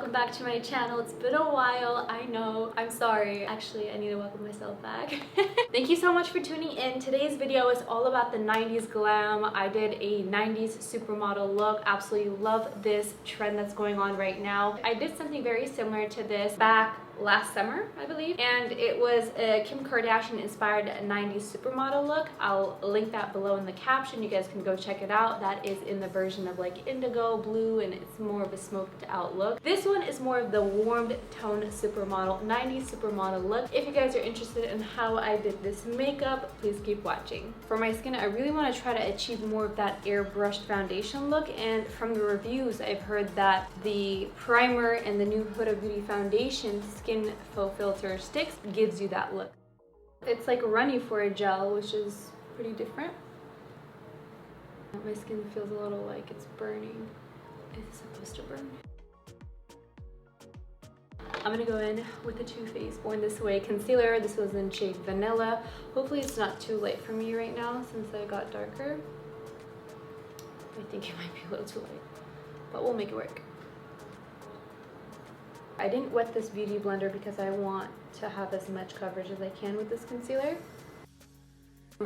welcome back to my channel. It's been a while, I know, I'm sorry. Actually, I need to welcome myself back. Thank you so much for tuning in. Today's video is all about the 90s glam. I did a 90s supermodel look. Absolutely love this trend that's going on right now. I did something very similar to this back last summer, I believe, and it was a Kim Kardashian inspired 90s supermodel look. I'll link that below in the caption. You guys can go check it out. That is in the version of like indigo blue, and it's more of a smoked out look. This one is more of the warmed tone supermodel 90s supermodel look. If you guys are interested in how I did this makeup, please keep watching. For my skin, I really want to try to achieve more of that airbrushed foundation look, and from the reviews I've heard that the primer and the new Huda Beauty foundation Skin Faux Filter sticks gives you that look. It's like runny for a gel, which is pretty different. My skin feels a little like it's burning. It's supposed to burn. I'm gonna go in with the TooFaced Born This Way concealer. This was in shade Vanilla. Hopefully it's not too light for me right now since I got darker. I think it might be a little too light, but we'll make it work. I didn't wet this beauty blender because I want to have as much coverage as I can with this concealer.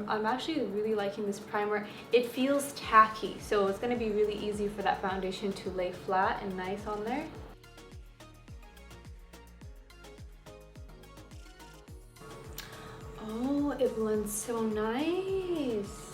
I'm actually really liking this primer. It feels tacky, so it's going to be really easy for that foundation to lay flat and nice on there. Oh, it blends so nice.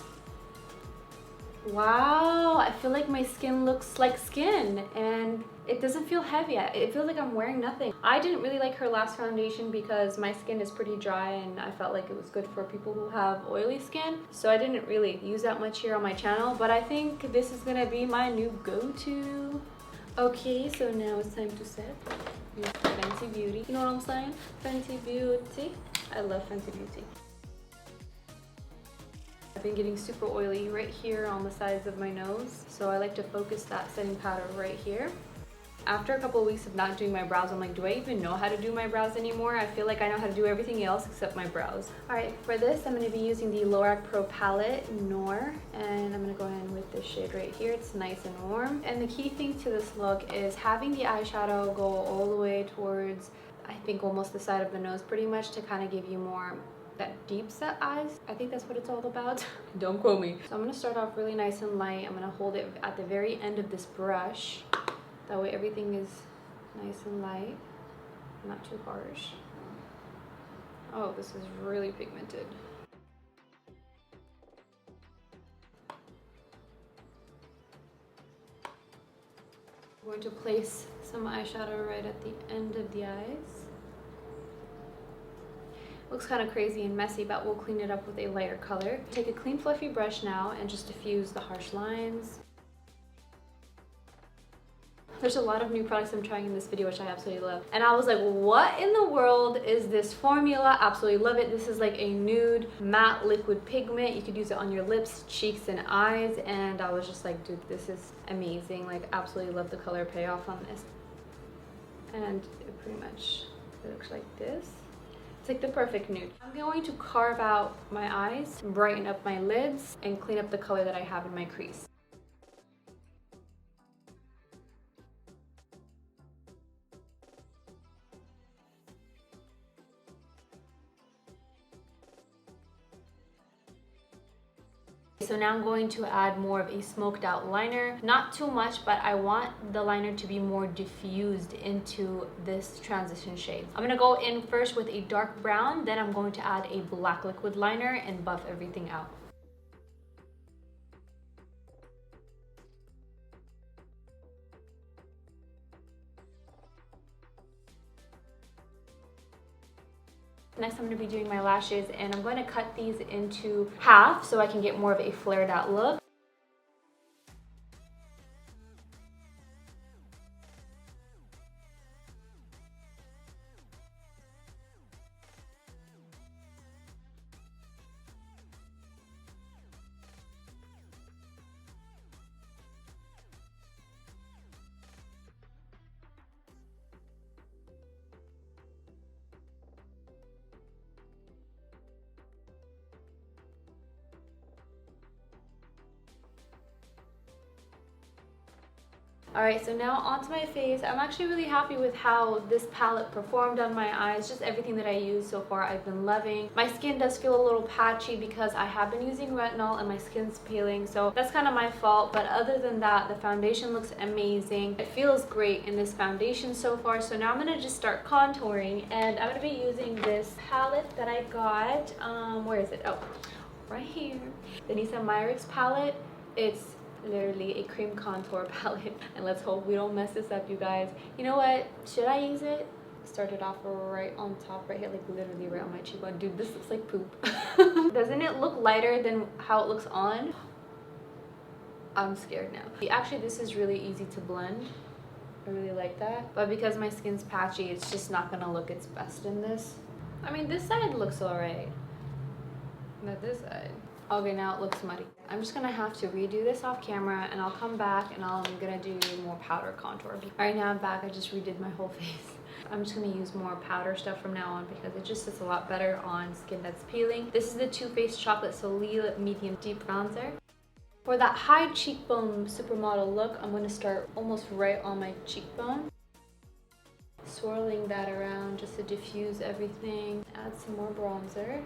Wow, I feel like my skin looks like skin and it doesn't feel heavy. It feels like I'm wearing nothing. I didn't really like her last foundation because my skin is pretty dry and I felt like it was good for people who have oily skin. So I didn't really use that much here on my channel, but I think this is gonna be my new go-to. Okay, so now it's time to set. Use Fenty Beauty. You know what I'm saying? Fenty Beauty. I love Fenty Beauty. I've been getting super oily right here on the sides of my nose, so I like to focus that setting powder right here. After a couple of weeks of not doing my brows, I'm like, do I even know how to do my brows anymore? I feel like I know how to do everything else except my brows. Alright, for this I'm going to be using the Lorac Pro Palette Noir, and I'm going to go in with this shade right here. It's nice and warm. And the key thing to this look is having the eyeshadow go all the way towards, I think, almost the side of the nose pretty much, to kind of give you more that deep set eyes. I think that's what it's all about. Don't quote me. So I'm going to start off really nice and light. I'm going to hold it at the very end of this brush. That way everything is nice and light, not too harsh. Oh, this is really pigmented. I'm going to place some eyeshadow right at the end of the eyes. Looks kind of crazy and messy, but we'll clean it up with a lighter color. Take a clean fluffy brush now and just diffuse the harsh lines. There's a lot of new products I'm trying in this video, which I absolutely love. And I was like, what in the world is this formula? Absolutely love it. This is like a nude matte liquid pigment. You could use it on your lips, cheeks, and eyes. And I was just like, dude, this is amazing. Like, absolutely love the color payoff on this. And it pretty much looks like this. It's like the perfect nude. I'm going to carve out my eyes, brighten up my lids, and clean up the color that I have in my crease. So now I'm going to add more of a smoked out liner. Not too much, but I want the liner to be more diffused into this transition shade. I'm gonna go in first with a dark brown, then I'm going to add a black liquid liner and buff everything out. Next, I'm going to be doing my lashes, and I'm going to cut these into half so I can get more of a flared out look. Alright, so now onto my face. I'm actually really happy with how this palette performed on my eyes. Just everything that I used so far I've been loving. My skin does feel a little patchy because I have been using retinol and my skin's peeling, so that's kind of my fault. But other than that, the foundation looks amazing. It feels great in this foundation so far. So now I'm going to just start contouring, and I'm going to be using this palette that I got. Where is it? Oh, right here. The Nisa Myricks palette. It's literally a cream contour palette, and let's hope we don't mess this up, you guys. You know what, should I use it? Started off right on top right here, like literally right on my cheekbone. Dude, this looks like poop. Doesn't it look lighter than how it looks on? I'm scared now. Actually, this is really easy to blend. I really like that, but because my skin's patchy, it's just not gonna look its best in this. I mean, this side looks all right, but this side, okay, now it looks muddy. I'm just gonna have to redo this off camera, and I'll come back and I'm gonna do more powder contour. All right, now I'm back. I just redid my whole face. I'm just gonna use more powder stuff from now on because it just sits a lot better on skin that's peeling. This is the TooFaced Chocolate Soleil Medium Deep Bronzer. For that high cheekbone supermodel look, I'm gonna start almost right on my cheekbone. Swirling that around just to diffuse everything. Add some more bronzer.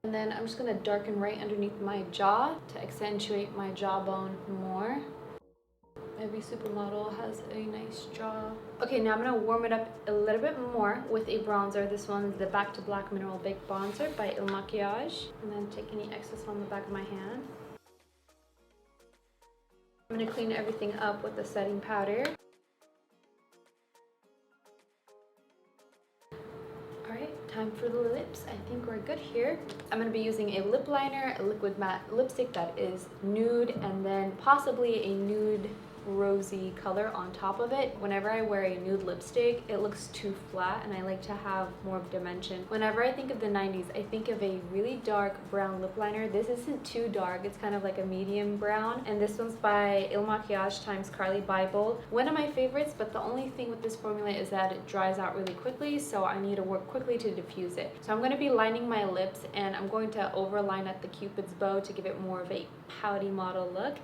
And then I'm just going to darken right underneath my jaw to accentuate my jawbone more. Every supermodel has a nice jaw. Okay, now I'm going to warm it up a little bit more with a bronzer. This one's the Back to Black Mineral Baked Bronzer by Il ILMAKIAGE. And then take any excess on the back of my hand. I'm going to clean everything up with the setting powder. Time for the lips. I think we're good here. I'm going to be using a lip liner, a liquid matte lipstick that is nude, and then possibly a nude rosy color on top of it. Whenever I wear a nude lipstick, it looks too flat, and I like to have more dimension. Whenever I think of the 90s, I think of a really dark brown lip liner. This isn't too dark. It's kind of like a medium brown, and this one's by Il ILMAKIAGE times Carli Bybel. One of my favorites, but the only thing with this formula is that it dries out really quickly, so I need to work quickly to diffuse it. So I'm going to be lining my lips, and I'm going to overline at the Cupid's bow to give it more of a pouty model look.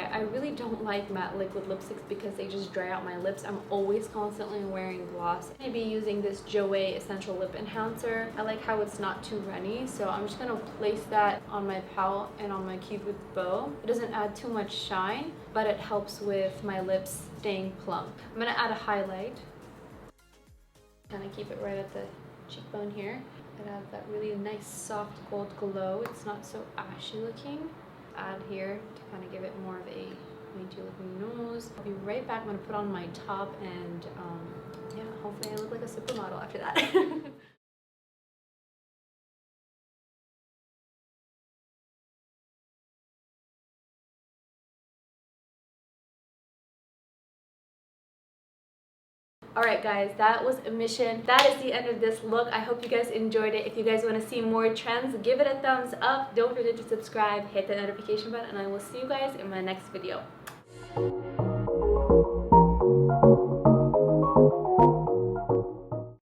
I really don't like matte liquid lipsticks because they just dry out my lips. I'm always constantly wearing gloss. I'm going to be using this Joey Essential Lip Enhancer. I like how it's not too runny, so I'm just going to place that on my palette and on my Cupid's bow. It doesn't add too much shine, but it helps with my lips staying plump. I'm going to add a highlight. Kind of keep it right at the cheekbone here. It adds that really nice soft gold glow. It's not so ashy looking. Add here to kind of give it more of a dainty looking nose. I'll be right back. I'm going to put on my top, and yeah, hopefully I look like a supermodel after that. Alright guys, that was a mission. That is the end of this look. I hope you guys enjoyed it. If you guys want to see more trends, give it a thumbs up. Don't forget to subscribe, hit the notification button, and I will see you guys in my next video.